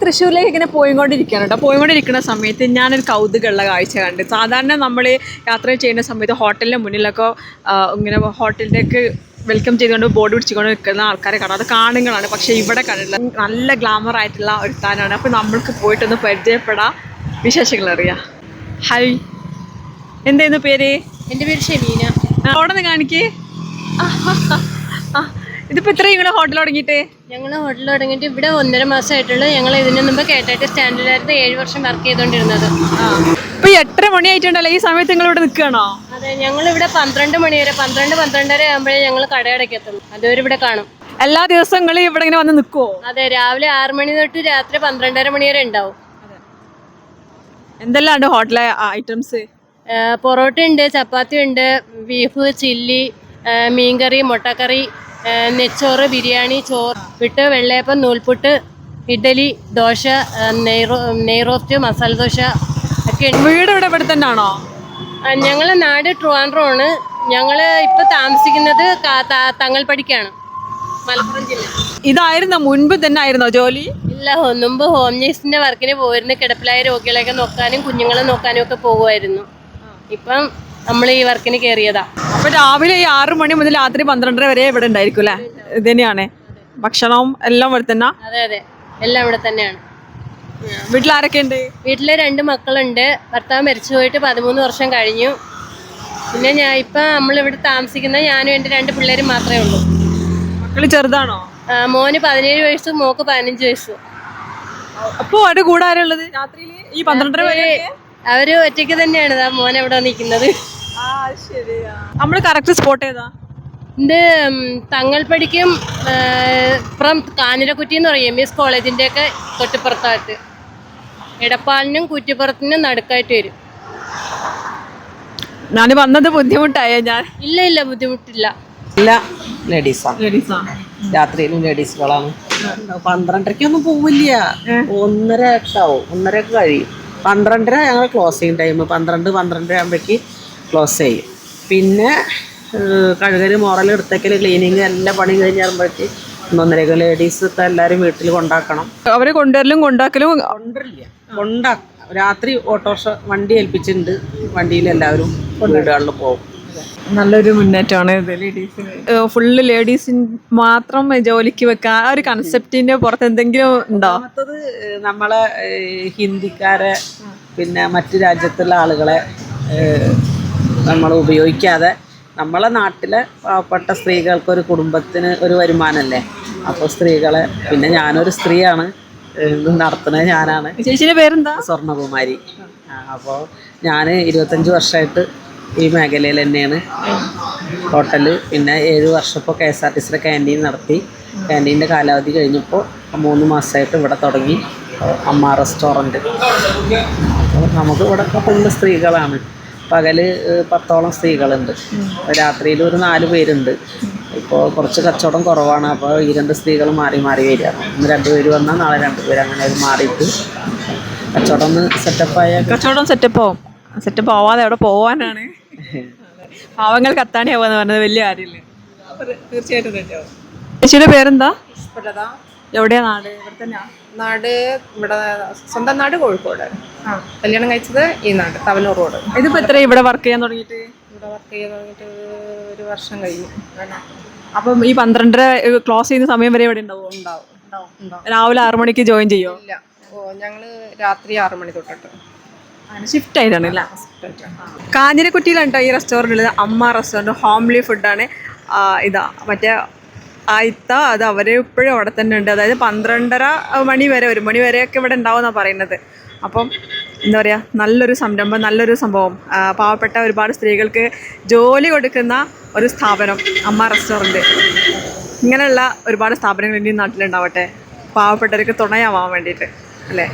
തൃശ്ശൂരിലേക്ക് ഇങ്ങനെ പോയിക്കൊണ്ടിരിക്കുകയാണ് കേട്ടോ. പോയിക്കൊണ്ടിരിക്കുന്ന സമയത്ത് ഞാനൊരു കൗതുകമുള്ള കാഴ്ച കണ്ട്. സാധാരണ നമ്മൾ യാത്ര ചെയ്യുന്ന സമയത്ത് ഹോട്ടലിൻ്റെ മുന്നിലൊക്കെ ഇങ്ങനെ ഹോട്ടലിലേക്ക് വെൽക്കം ചെയ്തുകൊണ്ട് ബോർഡ് പിടിച്ചുകൊണ്ട് നിൽക്കുന്ന ആൾക്കാരെ കാണാം. അത് കാണുകളാണ്. പക്ഷേ ഇവിടെ കണ്ടില്ല. നല്ല ഗ്ലാമർ ആയിട്ടുള്ള ഒരു സ്ഥാനമാണ്. അപ്പോൾ നമ്മൾക്ക് പോയിട്ടൊന്ന് പരിചയപ്പെടാം, വിശേഷങ്ങൾ അറിയാം. ഹായ്, എന്തായിരുന്നു പേര്? എൻ്റെ പേര് ഷെമീന. അവിടെ നിന്ന് കാണിക്കേ. ഇതിപ്പോൾ ഇത്രയും ഇങ്ങനെ ഹോട്ടൽ തുടങ്ങിയിട്ട്? ഞങ്ങൾ ഹോട്ടൽ തുടങ്ങിയിട്ട് ഇവിടെ 1.5 മാസമായിട്ടുള്ളൂ. ഞങ്ങൾ ഇതിനു മുമ്പ് കേട്ടായിട്ട് സ്റ്റാൻഡിലായിരുന്നു 7 വർഷം വർക്ക് ചെയ്തുകൊണ്ടിരുന്നത്. ഇപ്പൊ 8:30 മണിയായിട്ടുണ്ടല്ലോ. ഈ സമയത്ത് നിങ്ങൾ ഇവിടെ നിൽക്കുകയാണോ? അതെ, ഞങ്ങളിവിടെ 12 മണി വരെ 12-12:30 ആകുമ്പോഴേ ഞങ്ങൾ കടയടയ്ക്ക് എത്തും. അതുവരെ ഇവിടെ കാണും. എല്ലാ ദിവസങ്ങളും ഇവിടെ ഇങ്ങനെ വന്ന് നിൽക്കുവോ? അതെ, രാവിലെ 6 മണി തൊട്ട് രാത്രി 12:30 മണി വരെ ഉണ്ടാവും. എന്തെല്ലാം ഉണ്ട് ഹോട്ടലെ ഐറ്റംസ്? പൊറോട്ട ഉണ്ട്, ചപ്പാത്തി ഉണ്ട്, ബീഫ്, ചില്ലി, മീൻകറി, മുട്ടക്കറി, നെച്ചോറ്, ബിരിയാണി, ചോറ്, പിട്ട്, വെള്ളയപ്പം, നൂൽപുട്ട്, ഇഡ്ഡലി, ദോശ, നെയ് റോസ്റ്റ്, മസാല ദോശ ഒക്കെ ഉണ്ട്. വീട് ഇവിടെ തന്നെയാണോ? ഞങ്ങളെ നാട് ട്രിവാൻഡ്രം ആണ്. ഞങ്ങൾ ഇപ്പം താമസിക്കുന്നത് തങ്ങൾപടിക്കാണ്, മലപ്പുറം ജില്ല. ഇതായിരുന്നു മുൻപ് തന്നെ ആയിരുന്നോ ജോലി? ഇല്ല, മുമ്പ് ഹോം നേഴ്സിന്റെ വർക്കിന് പോയിരുന്നു. കിടപ്പിലായ രോഗികളെയൊക്കെ നോക്കാനും കുഞ്ഞുങ്ങളെ നോക്കാനും ഒക്കെ പോകുമായിരുന്നു. ഇപ്പം നമ്മൾ ഈ വർക്കിന് കയറിയതാ. അപ്പൊ രാവിലെ 6 മണി മുതൽ രാത്രി 12:30 വരെ ഇവിടെ ഉണ്ടായിരിക്കും അല്ലേ? ഇത് തന്നെയാണ് ഭക്ഷണവും എല്ലാം ഇവിടെ തന്നെ? അതെ അതെ, എല്ലാം ഇവിടെ തന്നെയാണ്. വീട്ടിൽ ആരൊക്കെ ഉണ്ട്? വീട്ടില് 2 മക്കളുണ്ട്. ഭർത്താവ് മരിച്ചു പോയിട്ട് 13 വർഷം കഴിഞ്ഞു. പിന്നെ ഇപ്പം നമ്മളിവിടെ താമസിക്കുന്ന ഞാനും എൻ്റെ 2 പിള്ളേരും മാത്രമേ ഉള്ളൂ. മക്കള് ചെറുതാണോ? മോന് 17 വയസ്സ്, മോക്ക് 15 വയസ്സ്. അപ്പൊ അവരുടെ കൂടെ ആരുള്ളത് രാത്രിയില് ഈ 12:30 വരെ? അവര് ഒറ്റയ്ക്ക് തന്നെയാണ്. മോൻ എവിടെ നിൽക്കുന്നത്. നമ്മള് കറക്റ്റ് സ്പോട്ട് ഏതാ? ഇത് തങ്ങൾപടിക്കും ഇപ്പുറം കാഞ്ഞിരക്കുറ്റി എന്ന് പറയും, MS കോളേജിന്റെ ഒക്കെ തൊട്ടിപ്പുറത്തായിട്ട്. എടപ്പാളിനും കുറ്റിപ്പുറത്തിനും നടുക്കായിട്ട് വരും. ഞാൻ വന്നത് ബുദ്ധിമുട്ടായോ? ഞാൻ ഇല്ല, ബുദ്ധിമുട്ടില്ല. രാത്രിയിലും ലേഡീസുകളാണ്. 12:30 പോവില്ല, 1:30 ആവും. 1:30 കഴിയും. 12:30 ഞങ്ങൾ ക്ലോസിങ് ടൈം. 12-12:30 ആകുമ്പോഴേക്ക് ക്ലോസ് ചെയ്യും. പിന്നെ കഴുകൽ, മോറൽ, എടുത്തേക്കൽ, ക്ലീനിങ് എല്ലാ പണിയും കഴിഞ്ഞ് വരുമ്പോഴേക്ക് 1:30 ലേഡീസ് എല്ലാവരും വീട്ടിൽ കൊണ്ടാക്കണം. അവരെ കൊണ്ടുവരലും കൊണ്ടാക്കലും രാത്രി ഓട്ടോറിക്ഷ വണ്ടി ഏൽപ്പിച്ചിട്ടുണ്ട്. വണ്ടിയിൽ എല്ലാവരും വീടുകളിൽ പോകും. നല്ലൊരു മുന്നേറ്റമാണ് ഇത്. ലേഡീസിന് ഫുള്ള് ലേഡീസിന് മാത്രം ജോലിക്ക് വെക്കാൻ ആ ഒരു കൺസെപ്റ്റിന്റെ പുറത്ത് എന്തെങ്കിലും ഉണ്ടോ? രണ്ടാമത്തത് നമ്മളെ ഹിന്ദിക്കാരെ പിന്നെ മറ്റു രാജ്യത്തുള്ള ആളുകളെ നമ്മൾ ഉപയോഗിക്കാതെ നമ്മളെ നാട്ടിലെ പാവപ്പെട്ട സ്ത്രീകൾക്ക് ഒരു കുടുംബത്തിന് ഒരു വരുമാനമല്ലേ. അപ്പോൾ സ്ത്രീകളെ, പിന്നെ ഞാനൊരു സ്ത്രീയാണ്, നടത്തുന്നത് ഞാനാണ്. ചേച്ചിയുടെ പേരെന്താ? സ്വർണ്ണകുമാരി. അപ്പോൾ ഞാൻ 25 വർഷമായിട്ട് ഈ മേഖലയിൽ തന്നെയാണ്. ഹോട്ടല്, പിന്നെ 7 വർഷം ഇപ്പോൾ KSRTCയുടെ ക്യാൻറ്റീൻ നടത്തി. ക്യാൻറ്റീൻ്റെ കാലാവധി കഴിഞ്ഞപ്പോൾ 3 മാസമായിട്ട് ഇവിടെ തുടങ്ങി അമ്മ റെസ്റ്റോറൻറ്റ്. അപ്പോൾ നമുക്ക് ഇവിടെ ഫുള്ള് സ്ത്രീകളാണ്. പകല് 10ഓളം സ്ത്രീകളുണ്ട്, രാത്രിയിൽ ഒരു 4 പേരുണ്ട്. ഇപ്പോൾ കുറച്ച് കച്ചവടം കുറവാണ്. അപ്പോൾ ഈ 2 സ്ത്രീകൾ മാറി വരികയാണ്. ഇന്ന് 2 പേര് വന്നാൽ നാളെ 2 പേര്, അങ്ങനെ ഒരു മാറിയിട്ട് കച്ചവടം ഒന്ന് സെറ്റപ്പ് ആവാതെ അവിടെ പോവാനാണ്. പാവങ്ങൾ കത്താണിയാവാന്ന് പറഞ്ഞത് വലിയ കാര്യമില്ല. തീർച്ചയായിട്ടും ചേച്ചിയുടെ പേരെന്താ? എവിടെയാ നാട്? ഇവിടെ തന്നെയാ നാട്? ഇവിടെ സ്വന്തം നാട് കോഴിക്കോട്. കല്യാണം കഴിച്ചത് ഈ നാട്, തവനൂർ റോഡ്. ഇതിപ്പോ എത്ര ഇവിടെ വർക്ക് ചെയ്യാൻ തുടങ്ങിയിട്ട്? ഇവിടെ വർക്ക് ചെയ്യാൻ തുടങ്ങിയിട്ട് 1 വർഷം കഴിഞ്ഞു. അപ്പം ഈ 12:30 ക്ലോസ് ചെയ്യുന്ന സമയം വരെ ഇവിടെ ഉണ്ടാവും? രാവിലെ 6 മണിക്ക് ജോയിൻ ചെയ്യോ? ഇല്ല, ഞങ്ങള് രാത്രി 6 മണി തൊട്ടിട്ട് ഷിഫ്റ്റ് ആയിട്ടാണ് അല്ലേ? കാഞ്ഞിരക്കുറ്റിയിലാണ് ഈ റെസ്റ്റോറൻറ്റ് ഉള്ളത്. അമ്മ റെസ്റ്റോറൻറ്റ്. ഹോംലി ഫുഡാണ്. ഇതാ മറ്റേ ആയിത്ത, അത് അവർ ഇപ്പോഴും അവിടെ തന്നെ ഉണ്ട്. അതായത് 12:30 മണി വരെ, 1 മണി വരെയൊക്കെ ഇവിടെ ഉണ്ടാവുമെന്നാണ് പറയുന്നത്. അപ്പം എന്താ പറയുക, നല്ലൊരു സംരംഭം, നല്ലൊരു സംഭവം. പാവപ്പെട്ട ഒരുപാട് സ്ത്രീകൾക്ക് ജോലി കൊടുക്കുന്ന ഒരു സ്ഥാപനം അമ്മ റെസ്റ്റോറൻറ്റ്. ഇങ്ങനെയുള്ള ഒരുപാട് സ്ഥാപനങ്ങൾ ഇന്ത്യൻ നാട്ടിലുണ്ടാവട്ടെ, പാവപ്പെട്ടവർക്ക് തുണയാവാൻ വേണ്ടിയിട്ട് അല്ലേ?